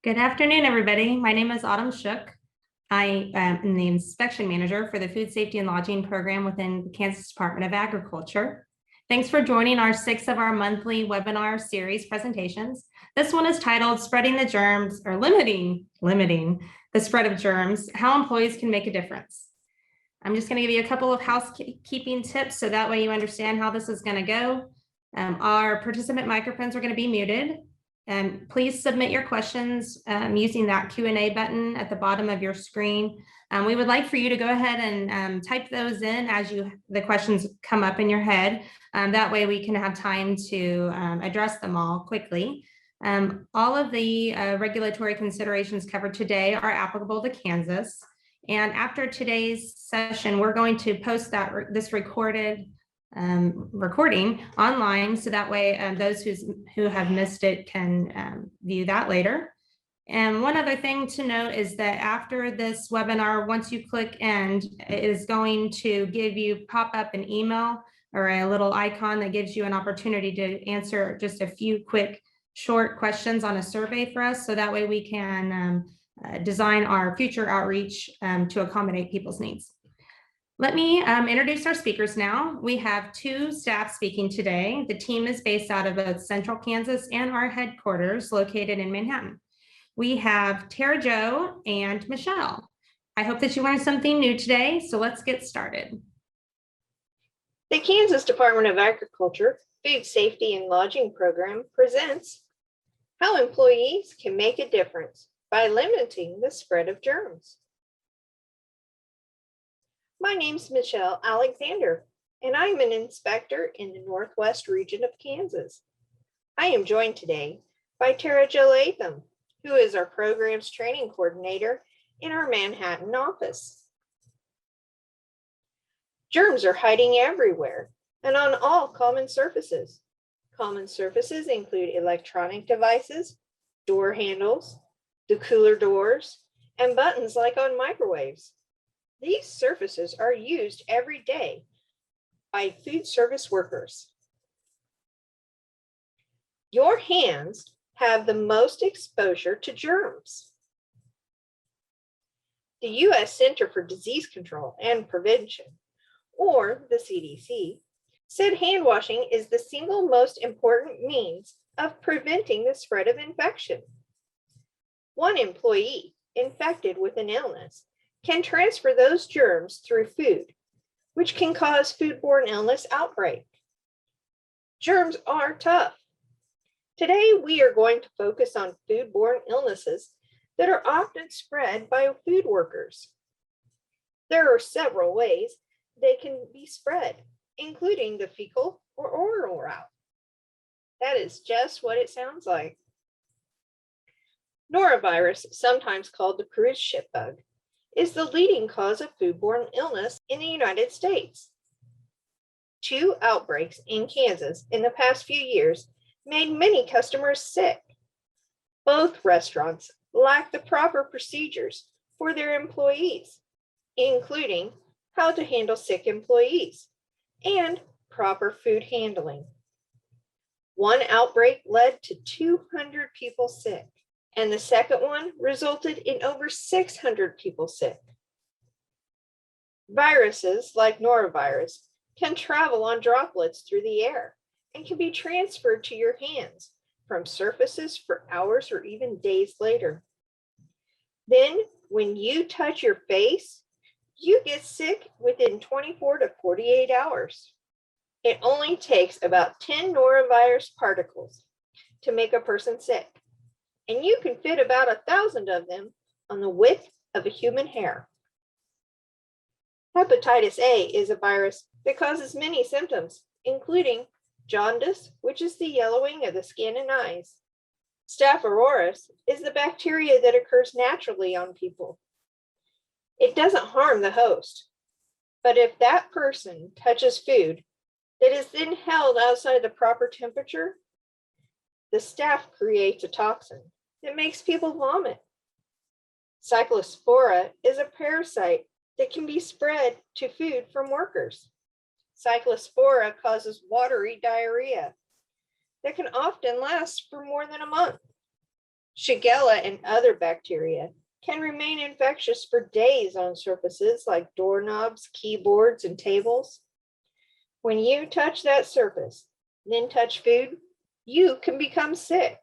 Good afternoon, everybody. My name is Autumn Shook. I am the inspection manager for the Food Safety and Lodging Program within the Kansas Department of Agriculture. Thanks for joining our sixth of our monthly webinar series presentations. This one is titled Spreading the Germs or Limiting the Spread of Germs, How Employees Can Make a Difference. I'm just going to give you a couple of housekeeping tips so that way you understand how this is going to go. Our participant microphones are going to be muted. Please submit your questions using that Q&A button at the bottom of your screen. We would like for you to go ahead and type those in as the questions come up in your head. That way we can have time to address them all quickly. All of the regulatory considerations covered today are applicable to Kansas. And after today's session, we're going to post this recording online, so that way those who have missed it can view that later. And one other thing to note is that after this webinar, once you click end, it is going to pop up an email or a little icon that gives you an opportunity to answer just a few quick short questions on a survey for us, so that way we can design our future outreach to accommodate people's needs. Let me introduce our speakers now. We have two staff speaking today. The team is based out of both Central Kansas and our headquarters located in Manhattan. We have Tara Jo and Michelle. I hope that you learned something new today, so let's get started. The Kansas Department of Agriculture Food Safety and Lodging Program presents How Employees Can Make a Difference by Limiting the Spread of Germs. My name's Michelle Alexander, and I'm an inspector in the Northwest region of Kansas. I am joined today by Tara Jo Latham, who is our programs training coordinator in our Manhattan office. Germs are hiding everywhere and on all common surfaces. Common surfaces include electronic devices, door handles, the cooler doors, and buttons like on microwaves. These surfaces are used every day by food service workers. Your hands have the most exposure to germs. The U.S. Center for Disease Control and Prevention, or the CDC, said hand washing is the single most important means of preventing the spread of infection. One employee infected with an illness can transfer those germs through food, which can cause foodborne illness outbreak. Germs are tough. Today, we are going to focus on foodborne illnesses that are often spread by food workers. There are several ways they can be spread, including the fecal or oral route. That is just what it sounds like. Norovirus, sometimes called the cruise ship bug, is the leading cause of foodborne illness in the United States. 2 outbreaks in Kansas in the past few years made many customers sick. Both restaurants lack the proper procedures for their employees, including how to handle sick employees and proper food handling. One outbreak led to 200 people sick, and the second one resulted in over 600 people sick. Viruses like norovirus can travel on droplets through the air and can be transferred to your hands from surfaces for hours or even days later. Then, when you touch your face, you get sick within 24 to 48 hours. It only takes about 10 norovirus particles to make a person sick, and you can fit about 1,000 of them on the width of a human hair. Hepatitis A is a virus that causes many symptoms, including jaundice, which is the yellowing of the skin and eyes. Staph aureus is the bacteria that occurs naturally on people. It doesn't harm the host, but if that person touches food that is then held outside the proper temperature, the staph creates a toxin that makes people vomit. Cyclospora is a parasite that can be spread to food from workers. Cyclospora causes watery diarrhea that can often last for more than a month. Shigella and other bacteria can remain infectious for days on surfaces like doorknobs, keyboards, and tables. When you touch that surface, then touch food, you can become sick.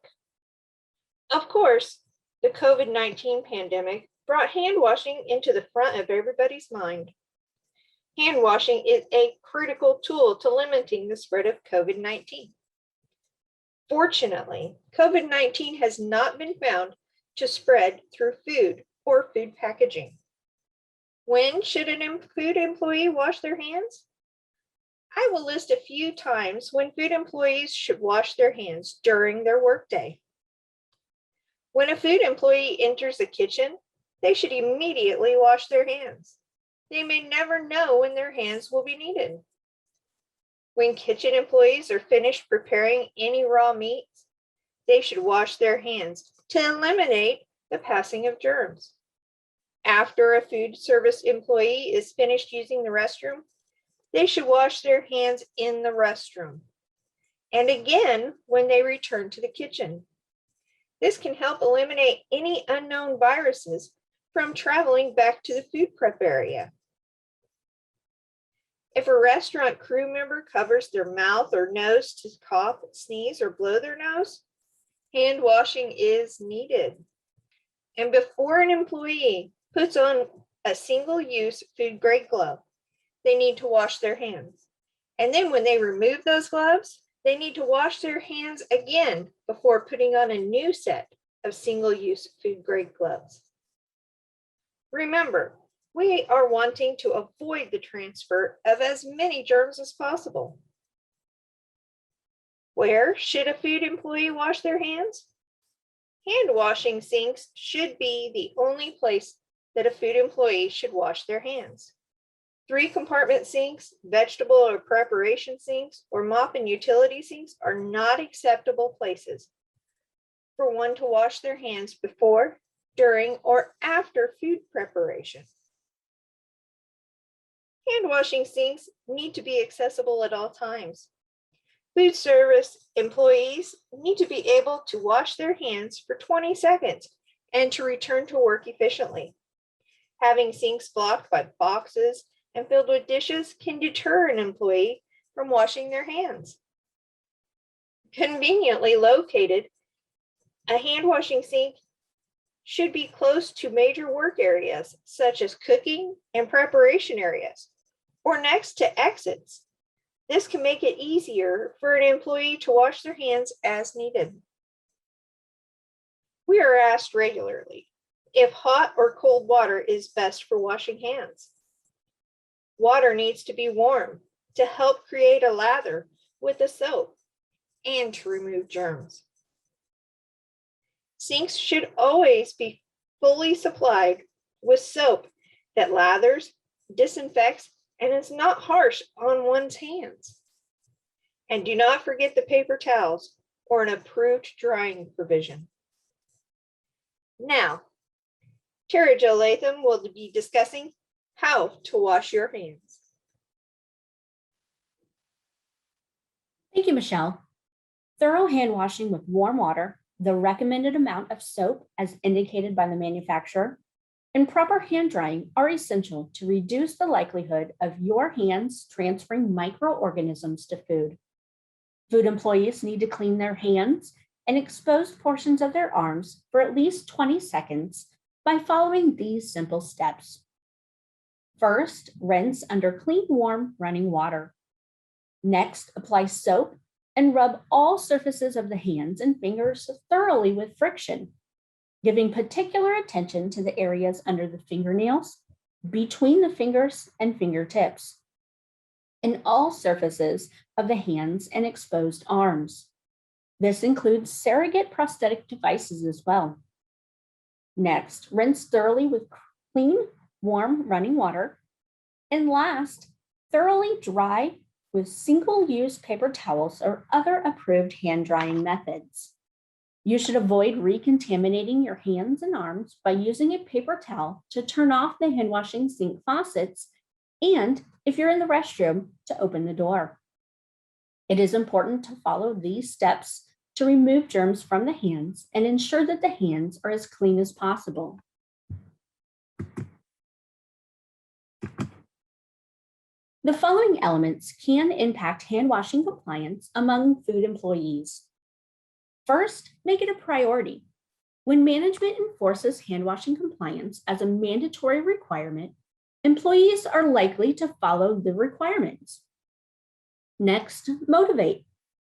Of course, the COVID-19 pandemic brought hand washing into the front of everybody's mind. Hand washing is a critical tool to limiting the spread of COVID-19. Fortunately, COVID-19 has not been found to spread through food or food packaging. When should a food employee wash their hands? I will list a few times when food employees should wash their hands during their workday. When a food employee enters the kitchen, they should immediately wash their hands. They may never know when their hands will be needed. When kitchen employees are finished preparing any raw meats, they should wash their hands to eliminate the passing of germs. After a food service employee is finished using the restroom, they should wash their hands in the restroom. And again, when they return to the kitchen. This can help eliminate any unknown viruses from traveling back to the food prep area. If a restaurant crew member covers their mouth or nose to cough, sneeze, or blow their nose, hand washing is needed. And before an employee puts on a single-use food-grade glove, they need to wash their hands. And then when they remove those gloves, they need to wash their hands again before putting on a new set of single-use food-grade gloves. Remember, we are wanting to avoid the transfer of as many germs as possible. Where should a food employee wash their hands? Hand washing sinks should be the only place that a food employee should wash their hands. 3-compartment sinks, vegetable or preparation sinks, or mop and utility sinks are not acceptable places for one to wash their hands before, during, or after food preparation. Hand washing sinks need to be accessible at all times. Food service employees need to be able to wash their hands for 20 seconds and to return to work efficiently. Having sinks blocked by boxes and filled with dishes can deter an employee from washing their hands. Conveniently located, a hand washing sink should be close to major work areas such as cooking and preparation areas, or next to exits. This can make it easier for an employee to wash their hands as needed. We are asked regularly if hot or cold water is best for washing hands. Water needs to be warm to help create a lather with the soap and to remove germs. Sinks should always be fully supplied with soap that lathers, disinfects, and is not harsh on one's hands. And do not forget the paper towels or an approved drying provision. Now, Tara Jo Latham will be discussing how to wash your hands. Thank you, Michelle. Thorough hand washing with warm water, the recommended amount of soap as indicated by the manufacturer, and proper hand drying are essential to reduce the likelihood of your hands transferring microorganisms to food. Food employees need to clean their hands and exposed portions of their arms for at least 20 seconds by following these simple steps. First, rinse under clean, warm, running water. Next, apply soap and rub all surfaces of the hands and fingers thoroughly with friction, giving particular attention to the areas under the fingernails, between the fingers and fingertips, and all surfaces of the hands and exposed arms. This includes surrogate prosthetic devices as well. Next, rinse thoroughly with clean, warm, running water. And last, thoroughly dry with single-use paper towels or other approved hand drying methods. You should avoid recontaminating your hands and arms by using a paper towel to turn off the hand washing sink faucets, and if you're in the restroom, to open the door. It is important to follow these steps to remove germs from the hands and ensure that the hands are as clean as possible. The following elements can impact hand washing compliance among food employees. First, make it a priority. When management enforces hand washing compliance as a mandatory requirement, employees are likely to follow the requirements. Next, motivate.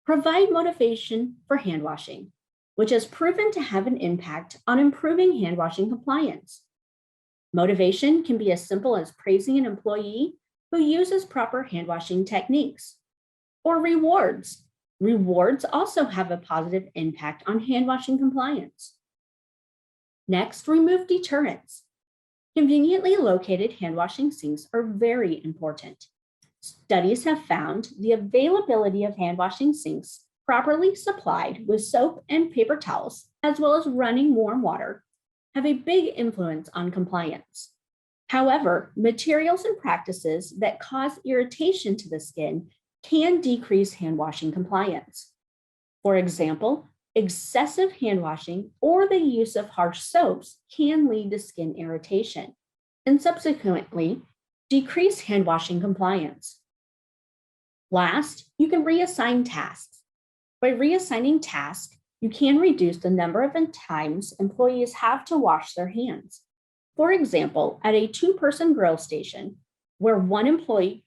Provide motivation for hand washing, which has proven to have an impact on improving hand washing compliance. Motivation can be as simple as praising an employee who uses proper hand washing techniques, or rewards. Rewards also have a positive impact on hand washing compliance. Next, remove deterrents. Conveniently located hand washing sinks are very important. Studies have found the availability of hand washing sinks properly supplied with soap and paper towels, as well as running warm water, have a big influence on compliance. However, materials and practices that cause irritation to the skin can decrease hand washing compliance. For example, excessive hand washing or the use of harsh soaps can lead to skin irritation and subsequently decrease hand washing compliance. Last, you can reassign tasks. By reassigning tasks, you can reduce the number of times employees have to wash their hands. For example, at a 2-person grill station, where one employee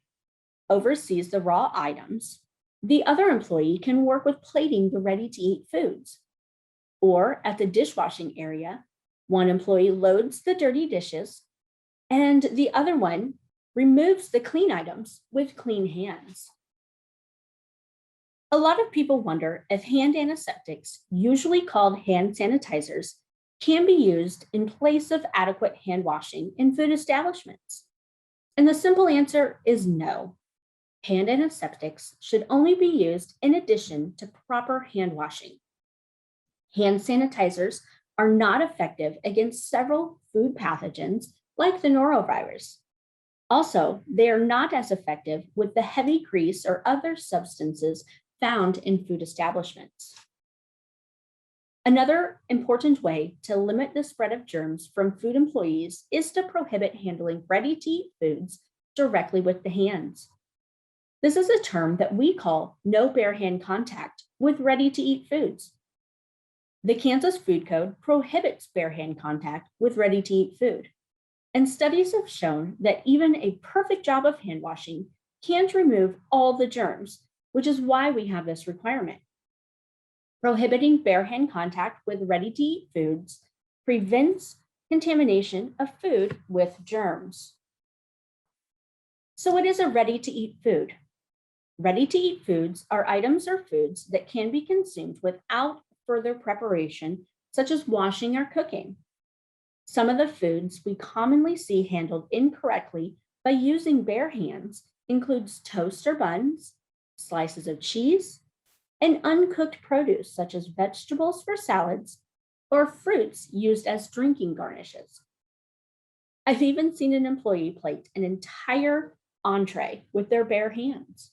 oversees the raw items, the other employee can work with plating the ready-to-eat foods. Or at the dishwashing area, one employee loads the dirty dishes and the other one removes the clean items with clean hands. A lot of people wonder if hand antiseptics, usually called hand sanitizers, can be used in place of adequate hand washing in food establishments. And the simple answer is no. Hand antiseptics should only be used in addition to proper hand washing. Hand sanitizers are not effective against several food pathogens like the norovirus. Also, they are not as effective with the heavy grease or other substances found in food establishments. Another important way to limit the spread of germs from food employees is to prohibit handling ready-to-eat foods directly with the hands. This is a term that we call no bare hand contact with ready-to-eat foods. The Kansas Food Code prohibits bare hand contact with ready-to-eat food, and studies have shown that even a perfect job of hand washing can't remove all the germs, which is why we have this requirement. Prohibiting bare hand contact with ready-to-eat foods prevents contamination of food with germs. So what is a ready-to-eat food? Ready-to-eat foods are items or foods that can be consumed without further preparation, such as washing or cooking. Some of the foods we commonly see handled incorrectly by using bare hands includes toast or buns, slices of cheese, and uncooked produce such as vegetables for salads or fruits used as drinking garnishes. I've even seen an employee plate an entire entree with their bare hands.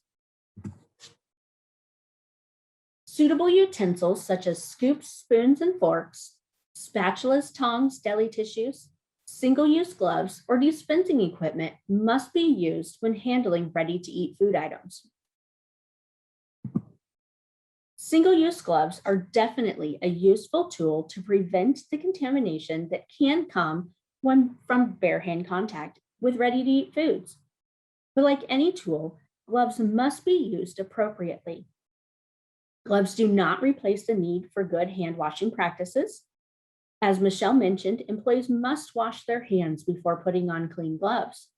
Suitable utensils such as scoops, spoons, and forks, spatulas, tongs, deli tissues, single-use gloves, or dispensing equipment must be used when handling ready-to-eat food items. Single-use gloves are definitely a useful tool to prevent the contamination that can come from bare hand contact with ready-to-eat foods. But like any tool, gloves must be used appropriately. Gloves do not replace the need for good hand washing practices. As Michelle mentioned, employees must wash their hands before putting on clean gloves.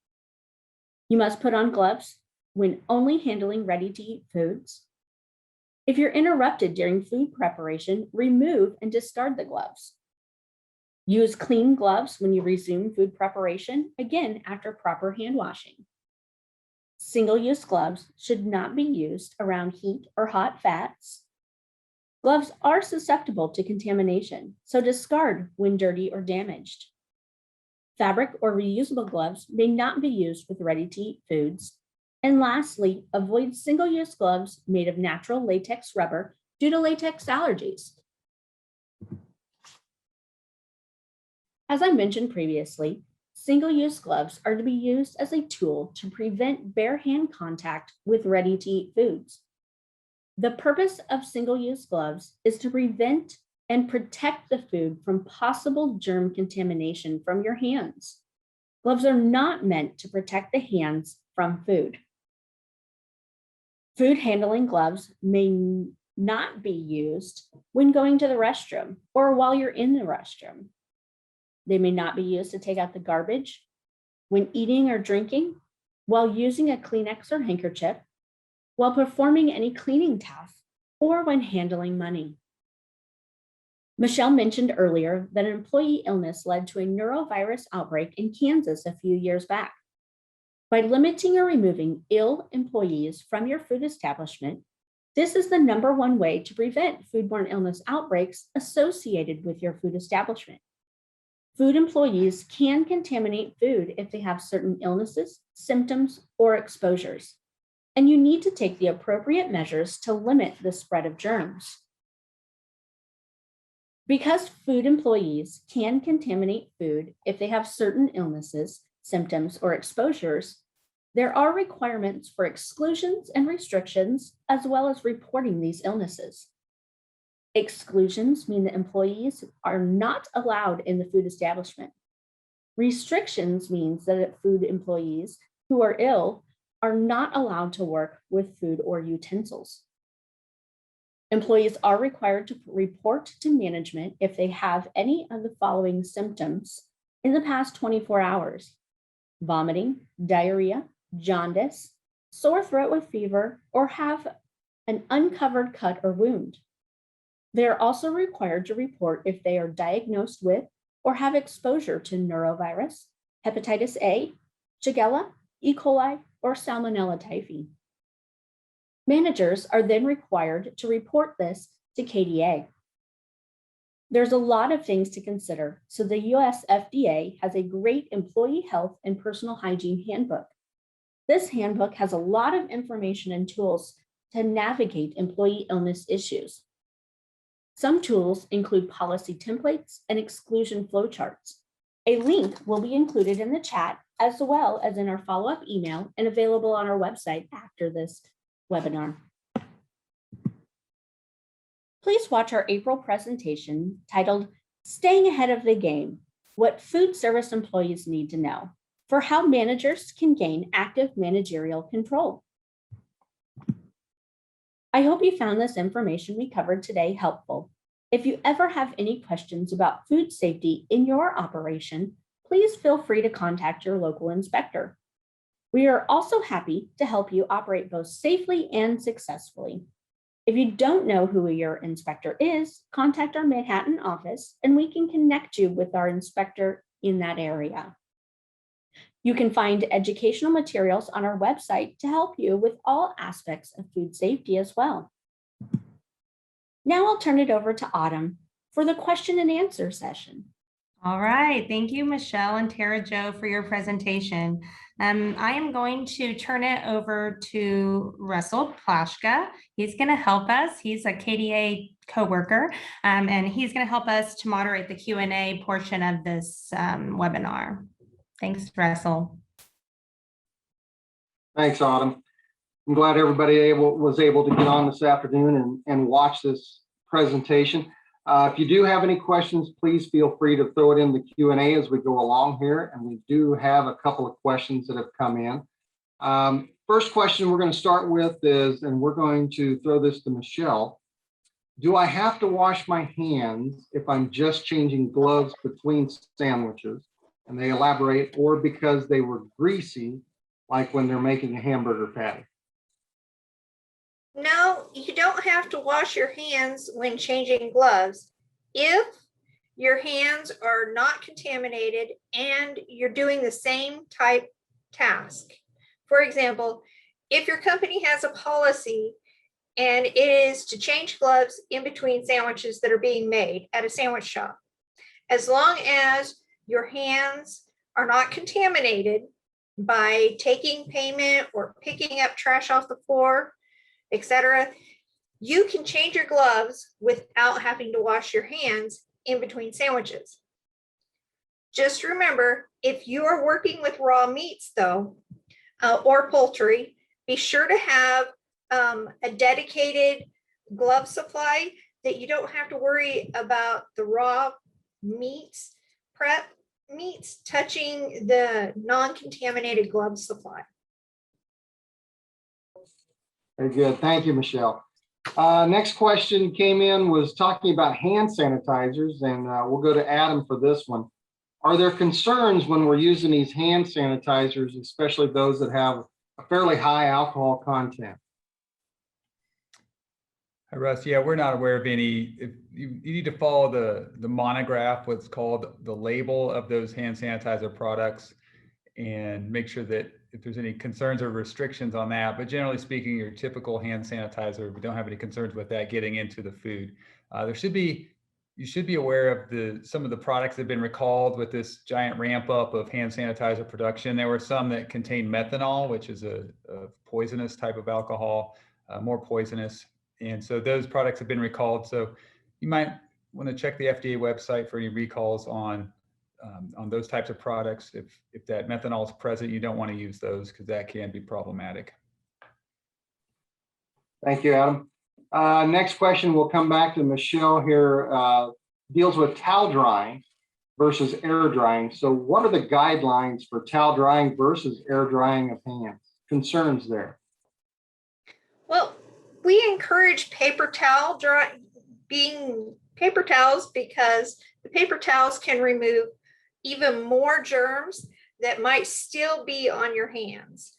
You must put on gloves when only handling ready-to-eat foods. If you're interrupted during food preparation, remove and discard the gloves. Use clean gloves when you resume food preparation, again after proper hand washing. Single-use gloves should not be used around heat or hot fats. Gloves are susceptible to contamination, so discard when dirty or damaged. Fabric or reusable gloves may not be used with ready-to-eat foods. And lastly, avoid single-use gloves made of natural latex rubber due to latex allergies. As I mentioned previously, single-use gloves are to be used as a tool to prevent bare hand contact with ready-to-eat foods. The purpose of single-use gloves is to prevent and protect the food from possible germ contamination from your hands. Gloves are not meant to protect the hands from food. Food handling gloves may not be used when going to the restroom or while you're in the restroom. They may not be used to take out the garbage, when eating or drinking, while using a Kleenex or handkerchief, while performing any cleaning tasks, or when handling money. Michelle mentioned earlier that an employee illness led to a neurovirus outbreak in Kansas a few years back. By limiting or removing ill employees from your food establishment, this is the #1 way to prevent foodborne illness outbreaks associated with your food establishment. Food employees can contaminate food if they have certain illnesses, symptoms, or exposures, and you need to take the appropriate measures to limit the spread of germs. Because food employees can contaminate food if they have certain illnesses, symptoms, or exposures, there are requirements for exclusions and restrictions, as well as reporting these illnesses. Exclusions mean that employees are not allowed in the food establishment. Restrictions means that food employees who are ill are not allowed to work with food or utensils. Employees are required to report to management if they have any of the following symptoms in the past 24 hours: vomiting, diarrhea, jaundice, sore throat with fever, or have an uncovered cut or wound. They are also required to report if they are diagnosed with or have exposure to neurovirus, hepatitis A, Shigella, E. coli, or Salmonella typhi. Managers are then required to report this to KDA. There's a lot of things to consider, so the US FDA has a great employee health and personal hygiene handbook. This handbook has a lot of information and tools to navigate employee illness issues. Some tools include policy templates and exclusion flowcharts. A link will be included in the chat as well as in our follow-up email and available on our website after this webinar. Please watch our April presentation titled "Staying Ahead of the Game: What Food Service Employees Need to Know" for how managers can gain active managerial control. I hope you found this information we covered today helpful. If you ever have any questions about food safety in your operation, please feel free to contact your local inspector. We are also happy to help you operate both safely and successfully. If you don't know who your inspector is, contact our Manhattan office and we can connect you with our inspector in that area. You can find educational materials on our website to help you with all aspects of food safety as well. Now I'll turn it over to Autumn for the question and answer session. All right, thank you, Michelle and Tara Jo, for your presentation. I am going to turn it over to Russell Plashka. He's going to help us. He's a KDA coworker, and he's going to help us to moderate the Q&A portion of this webinar. Thanks, Russell. Thanks, Autumn. I'm glad everybody was able to get on this afternoon and watch this presentation. If you do have any questions, please feel free to throw it in the Q&A as we go along here. And we do have a couple of questions that have come in. First question we're going to start with is, and we're going to throw this to Michelle. Do I have to wash my hands if I'm just changing gloves between sandwiches? And they elaborate, or because they were greasy, like when they're making a hamburger patty. No, you don't have to wash your hands when changing gloves if your hands are not contaminated and you're doing the same type task. For example, if your company has a policy and it is to change gloves in between sandwiches that are being made at a sandwich shop, as long as your hands are not contaminated by taking payment or picking up trash off the floor, etc., You can change your gloves without having to wash your hands in between sandwiches. Just remember, if you are working with raw meats though, or poultry, be sure to have a dedicated glove supply that you don't have to worry about the raw meats, prep meats touching the non-contaminated glove supply. Very good. Thank you, Michelle. Next question came in was talking about hand sanitizers, and we'll go to Adam for this one. Are there concerns when we're using these hand sanitizers, especially those that have a fairly high alcohol content? Hi, Russ. Yeah, we're not aware of any. If you need to follow the monograph, what's called the label of those hand sanitizer products, and make sure that if there's any concerns or restrictions on that. But generally speaking, your typical hand sanitizer, we don't have any concerns with that getting into the food. You should be aware of some of the products that have been recalled with this giant ramp up of hand sanitizer production. There were some that contain methanol, which is a poisonous type of alcohol, more poisonous. And so those products have been recalled. So you might want to check the FDA website for any recalls on those types of products. If that methanol is present, you don't want to use those because that can be problematic. Thank you, Adam. Next question will come back to Michelle here. Deals with towel drying versus air drying. So what are the guidelines for towel drying versus air drying of hands? Concerns there? Well, we encourage paper towels because the paper towels can remove even more germs that might still be on your hands.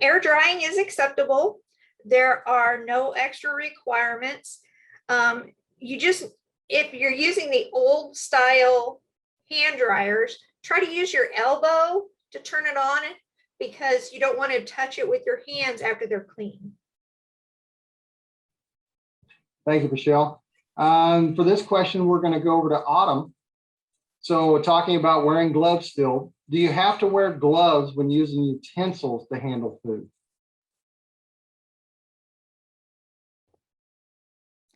Air drying is acceptable. There are no extra requirements. If you're using the old style hand dryers, try to use your elbow to turn it on because you don't want to touch it with your hands after they're clean. Thank you, Michelle. For this question, we're going to go over to Autumn. So we're talking about wearing gloves still. Do you have to wear gloves when using utensils to handle food?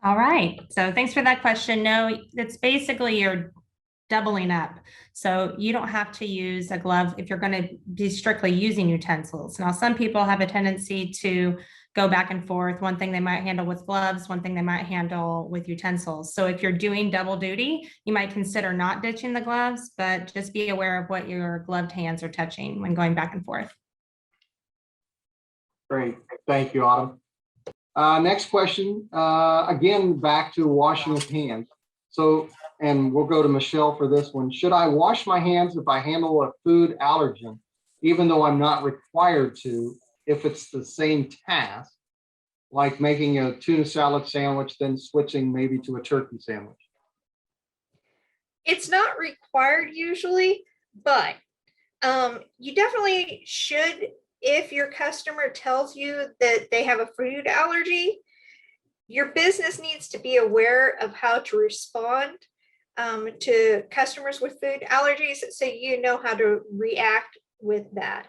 All right, so thanks for that question. No, it's basically you're doubling up. So you don't have to use a glove if you're going to be strictly using utensils. Now, some people have a tendency to go back and forth. One thing they might handle with gloves, one thing they might handle with utensils. So if you're doing double duty, you might consider not ditching the gloves, but just be aware of what your gloved hands are touching when going back and forth. Great, thank you, Autumn. Next question, again, back to washing of hands. So, and we'll go to Michelle for this one. Should I wash my hands if I handle a food allergen, even though I'm not required to, if it's the same task, like making a tuna salad sandwich, then switching maybe to a turkey sandwich? It's not required usually, but you definitely should. If your customer tells you that they have a food allergy, your business needs to be aware of how to respond to customers with food allergies so you know how to react with that.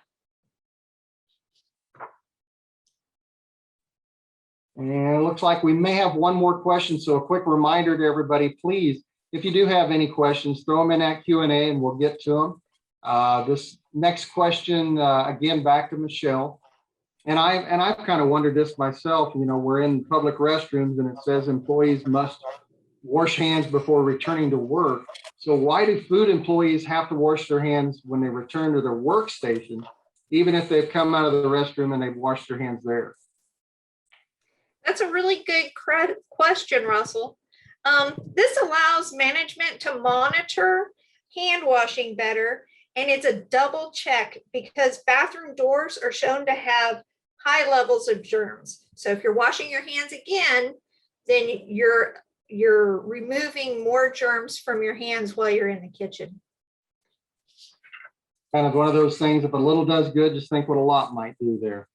And it looks like we may have one more question. So a quick reminder to everybody, please, if you do have any questions, throw them in that Q&A and we'll get to them. This next question, again, back to Michelle. And I've kind of wondered this myself. You know, we're in public restrooms and it says employees must wash hands before returning to work. So why do food employees have to wash their hands when they return to their workstation, even if they've come out of the restroom and they've washed their hands there? That's a really good question, Russell. This allows management to monitor hand washing better, and it's a double check because bathroom doors are shown to have high levels of germs. So if you're washing your hands again, then you're removing more germs from your hands while you're in the kitchen. Kind of one of those things, if a little does good, just think what a lot might do there.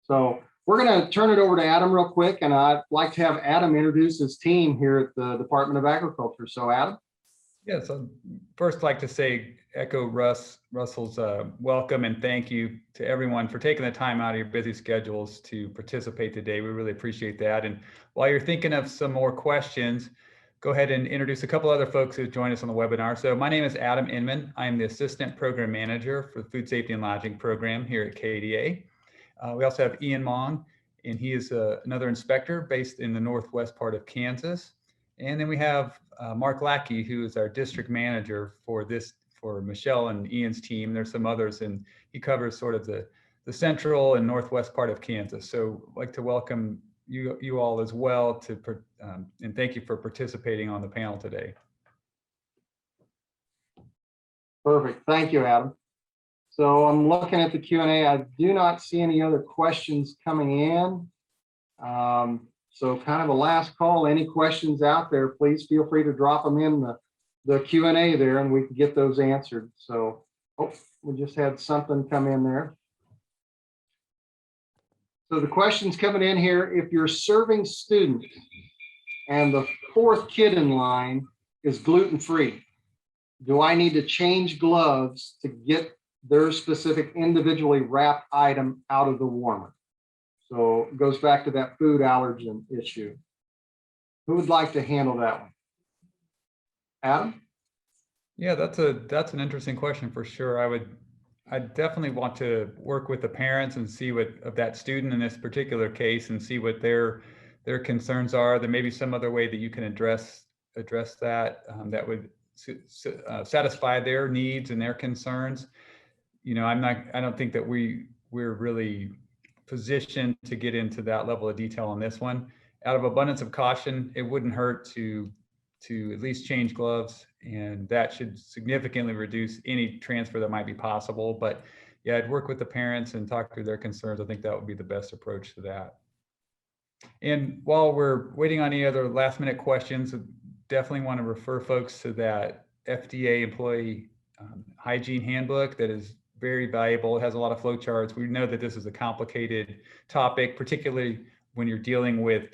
So we're going to turn it over to Adam real quick, and I'd like to have Adam introduce his team here at the Department of Agriculture. So Adam. Yeah, so first like to say, echo Russell's welcome and thank you to everyone for taking the time out of your busy schedules to participate today. We really appreciate that. And while you're thinking of some more questions, go ahead and introduce a couple other folks who joined us on the webinar. So my name is Adam Inman. I'm the Assistant Program Manager for the Food Safety and Lodging Program here at KDA. We also have Ian Mong, and he is another inspector based in the northwest part of Kansas. And then we have Mark Lackey, who is our district manager for Michelle and Ian's team. There's some others, and he covers sort of the central and northwest part of Kansas. So I'd like to welcome you all as well and thank you for participating on the panel today. Perfect. Thank you, Adam. So I'm looking at the Q&A. I do not see any other questions coming in. So kind of a last call. Any questions out there, please feel free to drop them in the Q&A there and we can get those answered. So, oh, we just had something come in there. So the question's coming in here. If you're serving students and the fourth kid in line is gluten-free, do I need to change gloves to get their specific individually wrapped item out of the warmer? So it goes back to that food allergen issue. Who would like to handle that one? Adam? Yeah, that's an interesting question for sure. I definitely want to work with the parents and see what of that student in this particular case and see what their concerns are. There may be some other way that you can address that that would satisfy their needs and their concerns. You know, I don't think that we're really positioned to get into that level of detail on this one. Out of abundance of caution, it wouldn't hurt to at least change gloves, and that should significantly reduce any transfer that might be possible. But yeah, I'd work with the parents and talk through their concerns. I think that would be the best approach to that. And while we're waiting on any other last minute questions, I definitely want to refer folks to that FDA employee hygiene handbook that is very valuable. It has a lot of flow charts. We know that this is a complicated topic, particularly when you're dealing with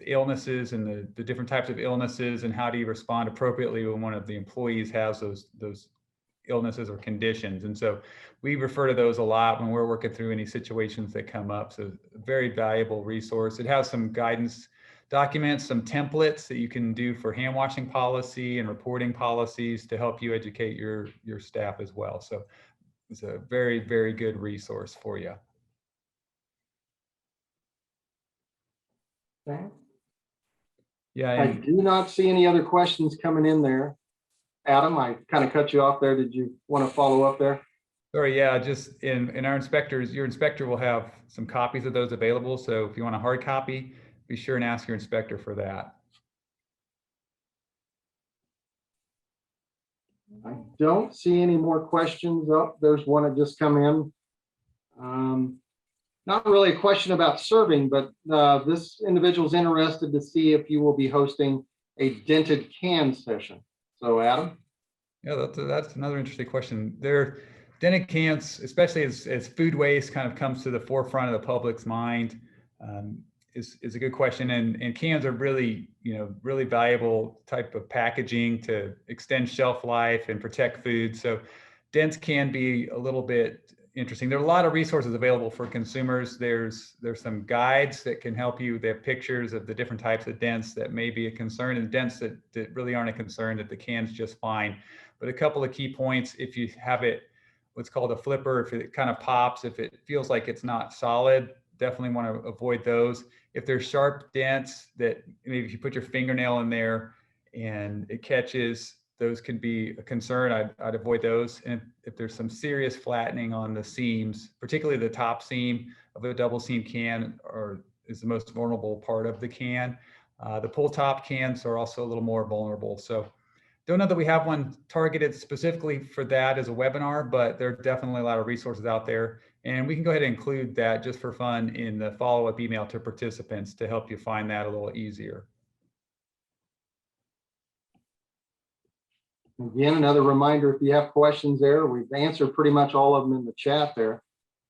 illnesses and the different types of illnesses and how do you respond appropriately when one of the employees has those illnesses or conditions. And so we refer to those a lot when we're working through any situations that come up. So a very valuable resource. It has some guidance documents, some templates that you can do for hand washing policy and reporting policies to help you educate your staff as well. So it's a very, very good resource for you. Okay. Yeah, I do not see any other questions coming in there. Adam, I kind of cut you off there. Did you want to follow up there? sorry, yeah, just in our inspectors, your inspector will have some copies of those available. So if you want a hard copy, be sure and ask your inspector for that. I don't see any more questions. Oh, there's one that just come in. Not really a question about serving, but this individual is interested to see if you will be hosting a dented can session. So Adam? Yeah, that's another interesting question. Dented cans, especially as food waste kind of comes to the forefront of the public's mind, is a good question. And cans are really, really valuable type of packaging to extend shelf life and protect food. So dents can be a little bit interesting. There are a lot of resources available for consumers. There's some guides that can help you. They have pictures of the different types of dents that may be a concern and dents that really aren't a concern, that the can's just fine. But a couple of key points: if you have it, what's called a flipper, if it kind of pops, if it feels like it's not solid, definitely want to avoid those. If there's sharp dents that maybe if you put your fingernail in there and it catches, those can be a concern. I'd avoid those. And if there's some serious flattening on the seams, particularly the top seam of a double seam can is the most vulnerable part of the can. The pull top cans are also a little more vulnerable. So don't know that we have one targeted specifically for that as a webinar, but there are definitely a lot of resources out there. And we can go ahead and include that just for fun in the follow-up email to participants to help you find that a little easier. Again, another reminder, if you have questions there, we've answered pretty much all of them in the chat there.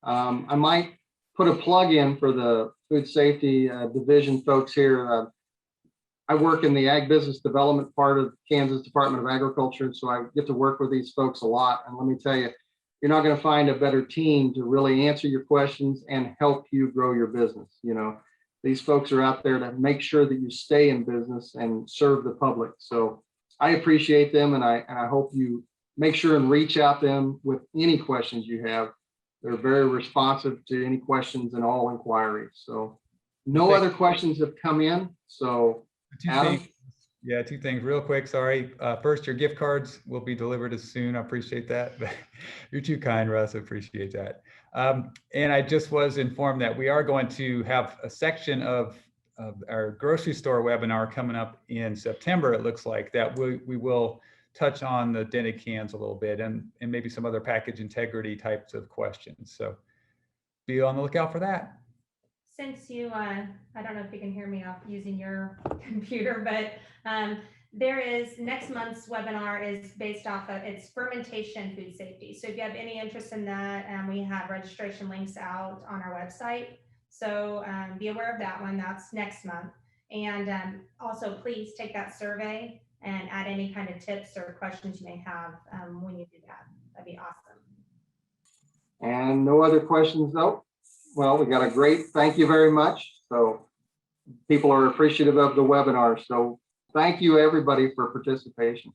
I might put a plug in for the food safety division folks here. I work in the ag business development part of Kansas Department of Agriculture, so I get to work with these folks a lot. And let me tell you, you're not going to find a better team to really answer your questions and help you grow your business. These folks are out there to make sure that you stay in business and serve the public. So I appreciate them, and I hope you make sure and reach out to them with any questions you have. They're very responsive to any questions and all inquiries. So no other questions have come in. So Adam? Two things real quick. Sorry. First, your gift cards will be delivered as soon. I appreciate that. You're too kind, Russ. I appreciate that. And I just was informed that we are going to have a section of our grocery store webinar coming up in September. It looks like that we will touch on the dented cans a little bit and maybe some other package integrity types of questions. So be on the lookout for that. Since you, I don't know if you can hear me off using your computer, but there is next month's webinar is based off of it's fermentation food safety. So if you have any interest in that, we have registration links out on our website. So be aware of that one. That's next month. And also please take that survey and add any kind of tips or questions you may have when you do that. That'd be awesome. And no other questions though? Well, we got a great, thank you very much. So people are appreciative of the webinar. So thank you everybody for participation.